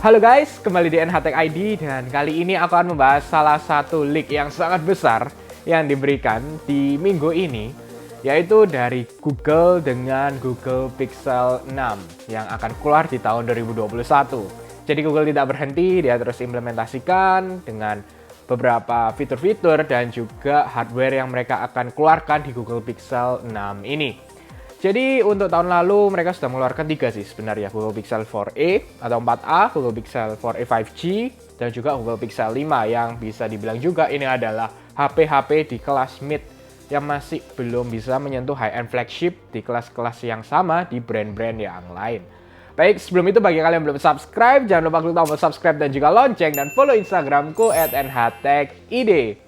Halo guys, kembali di NHTech ID dan kali ini aku akan membahas salah satu leak yang sangat besar yang diberikan di minggu ini, yaitu dari Google dengan Google Pixel 6 yang akan keluar di tahun 2021. Jadi Google tidak berhenti, dia terus implementasikan dengan beberapa fitur-fitur dan juga hardware yang mereka akan keluarkan di Google Pixel 6 ini. Jadi untuk tahun lalu mereka sudah mengeluarkan 3 sih sebenarnya, Google Pixel 4a atau 4a, Google Pixel 4a 5G, dan juga Google Pixel 5 yang bisa dibilang juga ini adalah HP-HP di kelas mid yang masih belum bisa menyentuh high-end flagship di kelas-kelas yang sama di brand-brand yang lain. Baik, sebelum itu bagi kalian yang belum subscribe, jangan lupa klik tombol subscribe dan juga lonceng dan follow Instagramku @nhtechid.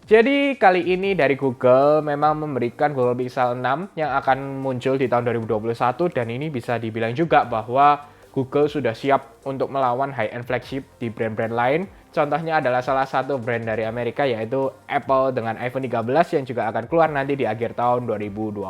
Jadi kali ini dari Google memang memberikan Google Pixel 6 yang akan muncul di tahun 2021 dan ini bisa dibilang juga bahwa Google sudah siap untuk melawan high-end flagship di brand-brand lain. Contohnya adalah salah satu brand dari Amerika yaitu Apple dengan iPhone 13 yang juga akan keluar nanti di akhir tahun 2021.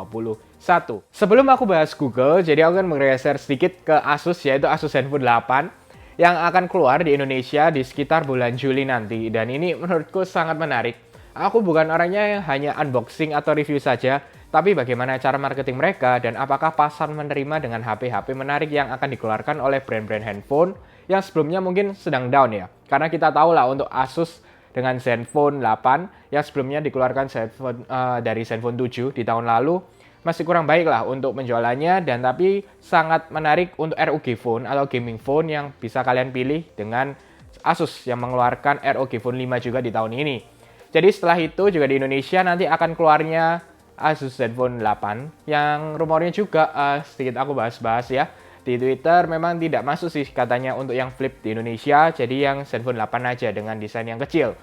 Sebelum aku bahas Google, jadi aku akan menggeser sedikit ke Asus yaitu Asus Zenfone 8 yang akan keluar di Indonesia di sekitar bulan Juli nanti. Dan ini menurutku sangat menarik. Aku bukan orangnya yang hanya unboxing atau review saja, tapi bagaimana cara marketing mereka dan apakah pasar menerima dengan HP-HP menarik yang akan dikeluarkan oleh brand-brand handphone yang sebelumnya mungkin sedang down ya. Karena kita tahu lah untuk Asus dengan Zenfone 8 yang sebelumnya dikeluarkan dari Zenfone 7 di tahun lalu masih kurang baik lah untuk penjualannya, dan tapi sangat menarik untuk ROG Phone atau gaming phone yang bisa kalian pilih dengan Asus yang mengeluarkan ROG Phone 5 juga di tahun ini. Jadi setelah itu juga di Indonesia nanti akan keluarnya Asus Zenfone 8 yang rumornya juga sedikit aku bahas-bahas ya. Di Twitter memang tidak masuk sih katanya untuk yang flip di Indonesia, jadi yang Zenfone 8 aja dengan desain yang kecil.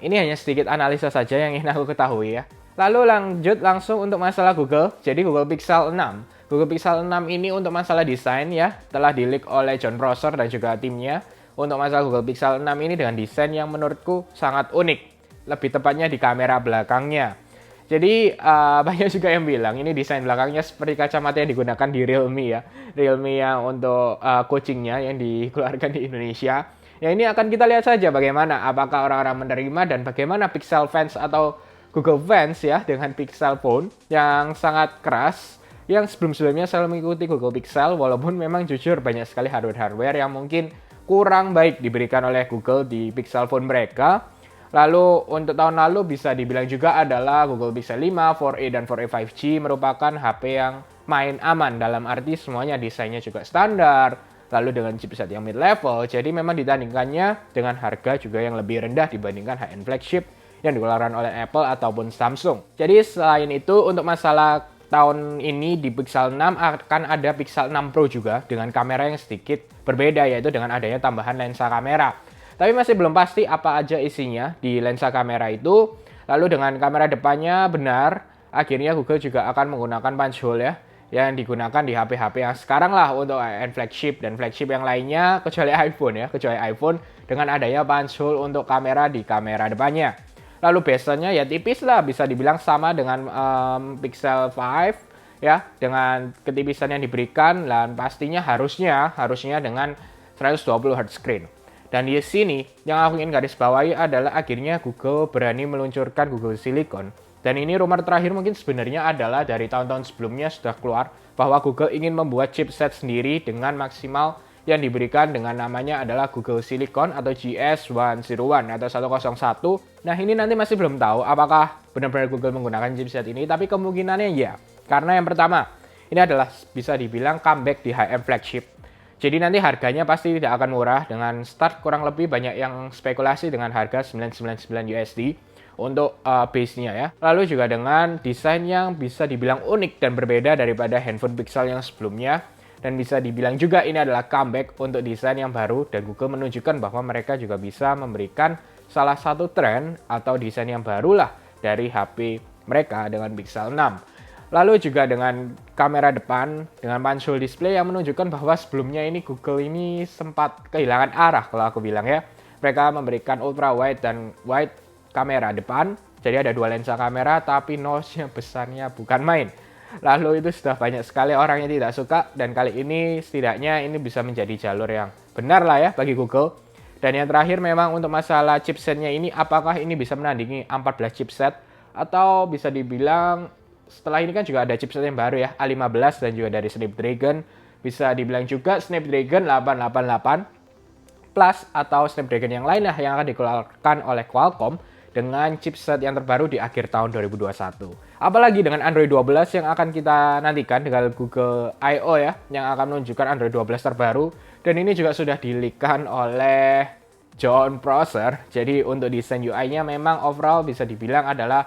Ini hanya sedikit analisa saja yang ingin aku ketahui ya. Lalu lanjut langsung untuk masalah Google. Jadi Google Pixel 6. Google Pixel 6 ini untuk masalah desain ya, telah di-leak oleh John Prosser dan juga timnya. Untuk masalah Google Pixel 6 ini dengan desain yang menurutku sangat unik. Lebih tepatnya di kamera belakangnya. Jadi banyak juga yang bilang ini desain belakangnya seperti kacamata yang digunakan di Realme ya. Realme yang untuk coachingnya yang dikeluarkan di Indonesia. Ya ini akan kita lihat saja bagaimana, apakah orang-orang menerima dan bagaimana Pixel fans atau Google fans ya dengan Pixel phone yang sangat keras. Yang sebelum-sebelumnya selalu mengikuti Google Pixel walaupun memang jujur banyak sekali hardware-hardware yang mungkin kurang baik diberikan oleh Google di Pixel phone mereka. Lalu untuk tahun lalu bisa dibilang juga adalah Google Pixel 5, 4a dan 4a 5G merupakan HP yang main aman dalam arti semuanya desainnya juga standar, lalu dengan chipset yang mid level, jadi memang ditandingkannya dengan harga juga yang lebih rendah dibandingkan high-end flagship yang dikeluarkan oleh Apple ataupun Samsung. Jadi selain itu untuk masalah tahun ini di Pixel 6 akan ada Pixel 6 Pro juga dengan kamera yang sedikit berbeda yaitu dengan adanya tambahan lensa kamera. Tapi masih belum pasti apa aja isinya di lensa kamera itu. Lalu dengan kamera depannya benar, akhirnya Google juga akan menggunakan punch hole ya, yang digunakan di HP-HP yang sekarang lah untuk high-end flagship dan flagship yang lainnya kecuali iPhone ya, kecuali iPhone dengan adanya punch hole untuk kamera di kamera depannya. Lalu bezelnya ya tipis lah, bisa dibilang sama dengan Pixel 5 ya, dengan ketipisan yang diberikan dan pastinya harusnya dengan 120 Hz screen. Dan di sini yang aku ingin garis bawahi adalah akhirnya Google berani meluncurkan Google Silicon. Dan ini rumor terakhir mungkin sebenarnya adalah dari tahun-tahun sebelumnya sudah keluar bahwa Google ingin membuat chipset sendiri dengan maksimal yang diberikan dengan namanya adalah Google Silicon atau GS101 atau 101. Nah ini nanti masih belum tahu apakah benar-benar Google menggunakan chipset ini, tapi kemungkinannya ya. Karena yang pertama, ini adalah bisa dibilang comeback di high-end flagship. Jadi nanti harganya pasti tidak akan murah dengan start kurang lebih banyak yang spekulasi dengan harga 999 USD untuk base-nya ya. Lalu juga dengan desain yang bisa dibilang unik dan berbeda daripada handphone Pixel yang sebelumnya. Dan bisa dibilang juga ini adalah comeback untuk desain yang baru dan Google menunjukkan bahwa mereka juga bisa memberikan salah satu tren atau desain yang baru lah dari HP mereka dengan Pixel 6. Lalu juga dengan kamera depan dengan punch hole display yang menunjukkan bahwa sebelumnya ini Google ini sempat kehilangan arah kalau aku bilang ya. Mereka memberikan ultra wide dan wide kamera depan. Jadi ada dua lensa kamera tapi nose-nya besarnya bukan main. Lalu itu sudah banyak sekali orang yang tidak suka, dan kali ini setidaknya ini bisa menjadi jalur yang benar lah ya bagi Google. Dan yang terakhir memang untuk masalah chipsetnya ini, apakah ini bisa menandingi A14 chipset, atau bisa dibilang setelah ini kan juga ada chipset yang baru ya, A15 dan juga dari Snapdragon. Bisa dibilang juga Snapdragon 888 Plus atau Snapdragon yang lain lah yang akan dikeluarkan oleh Qualcomm dengan chipset yang terbaru di akhir tahun 2021. Apalagi dengan Android 12 yang akan kita nantikan dengan Google I.O. ya, yang akan menunjukkan Android 12 terbaru. Dan ini juga sudah di-leak-kan oleh John Prosser. Jadi untuk desain UI-nya memang overall bisa dibilang adalah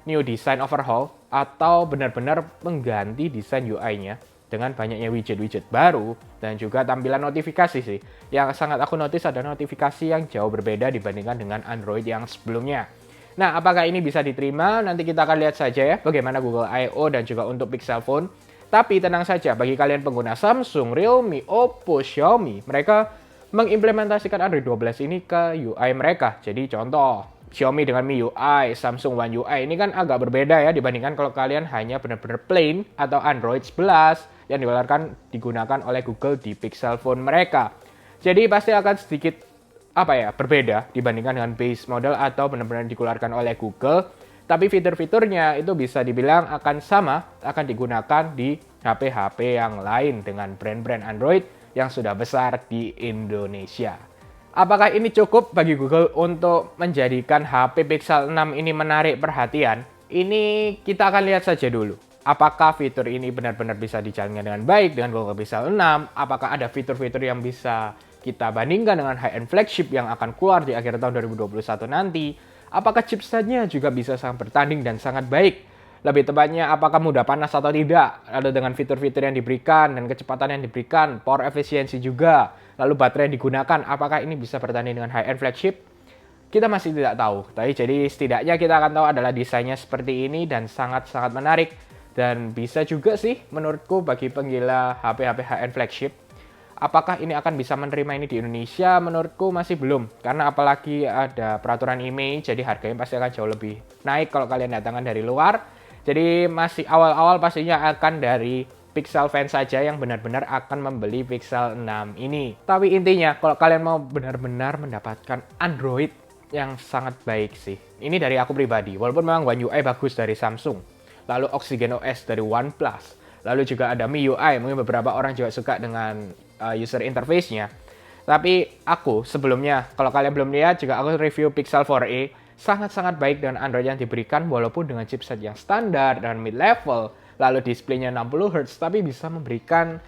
new design overhaul atau benar-benar mengganti desain UI-nya dengan banyaknya widget-widget baru dan juga tampilan notifikasi sih. Yang sangat aku notice ada notifikasi yang jauh berbeda dibandingkan dengan Android yang sebelumnya. Nah, apakah ini bisa diterima? Nanti kita akan lihat saja ya bagaimana Google I.O. dan juga untuk Pixel Phone. Tapi tenang saja, bagi kalian pengguna Samsung, Realme, Oppo, Xiaomi, mereka mengimplementasikan Android 12 ini ke UI mereka. Jadi contoh, Xiaomi dengan MIUI, Samsung One UI ini kan agak berbeda ya dibandingkan kalau kalian hanya benar-benar plain atau Android 11 yang digunakan oleh Google di Pixel Phone mereka. Jadi pasti akan sedikit berbeda dibandingkan dengan base model atau benar-benar dikeluarkan oleh Google. Tapi fitur-fiturnya itu bisa dibilang akan sama, akan digunakan di HP-HP yang lain dengan brand-brand Android yang sudah besar di Indonesia. Apakah ini cukup bagi Google untuk menjadikan HP Pixel 6 ini menarik perhatian? Ini kita akan lihat saja dulu. Apakah fitur ini benar-benar bisa dijalankan dengan baik dengan Google Pixel 6? Apakah ada fitur-fitur yang bisa kita bandingkan dengan high-end flagship yang akan keluar di akhir tahun 2021 nanti? Apakah chipsetnya juga bisa sangat bertanding dan sangat baik? Lebih tepatnya, apakah mudah panas atau tidak? Lalu dengan fitur-fitur yang diberikan dan kecepatan yang diberikan, power efisiensi juga. Lalu baterai yang digunakan, apakah ini bisa bertanding dengan high-end flagship? Kita masih tidak tahu. Tapi jadi setidaknya kita akan tahu adalah desainnya seperti ini dan sangat-sangat menarik. Dan bisa juga sih menurutku bagi penggila HP-HP high-end flagship. Apakah ini akan bisa menerima ini di Indonesia? Menurutku masih belum. Karena apalagi ada peraturan IMEI, jadi harganya pasti akan jauh lebih naik kalau kalian datangkan dari luar. Jadi masih awal-awal pastinya akan dari Pixel fans saja yang benar-benar akan membeli Pixel 6 ini. Tapi intinya, kalau kalian mau benar-benar mendapatkan Android yang sangat baik sih. Ini dari aku pribadi, walaupun memang One UI bagus dari Samsung. Lalu Oxygen OS dari OnePlus. Lalu juga ada MIUI, mungkin beberapa orang juga suka dengan user interface-nya. Tapi aku sebelumnya, kalau kalian belum lihat, juga aku review Pixel 4a, sangat-sangat baik dengan Android yang diberikan, walaupun dengan chipset yang standar dan mid-level, lalu displaynya 60 Hz, tapi bisa memberikan,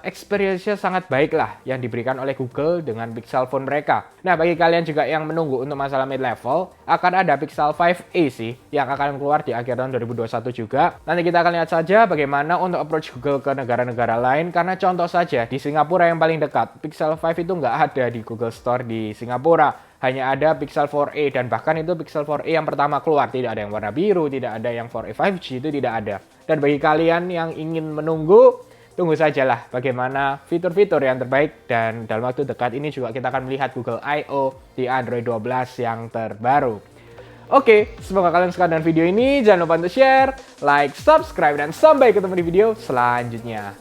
experience-nya sangat baik lah yang diberikan oleh Google dengan Pixel Phone mereka. Nah, bagi kalian juga yang menunggu untuk masalah mid-level, akan ada Pixel 5a sih, yang akan keluar di akhir tahun 2021 juga. Nanti kita akan lihat saja bagaimana untuk approach Google ke negara-negara lain, karena contoh saja, di Singapura yang paling dekat, Pixel 5 itu nggak ada di Google Store di Singapura. Hanya ada Pixel 4a, dan bahkan itu Pixel 4a yang pertama keluar. Tidak ada yang warna biru, tidak ada yang 4a 5G, itu tidak ada. Dan bagi kalian yang ingin menunggu, tunggu sajalah bagaimana fitur-fitur yang terbaik, dan dalam waktu dekat ini juga kita akan melihat Google I.O. di Android 12 yang terbaru. Oke, semoga kalian suka dengan video ini. Jangan lupa untuk share, like, subscribe, dan sampai ketemu di video selanjutnya.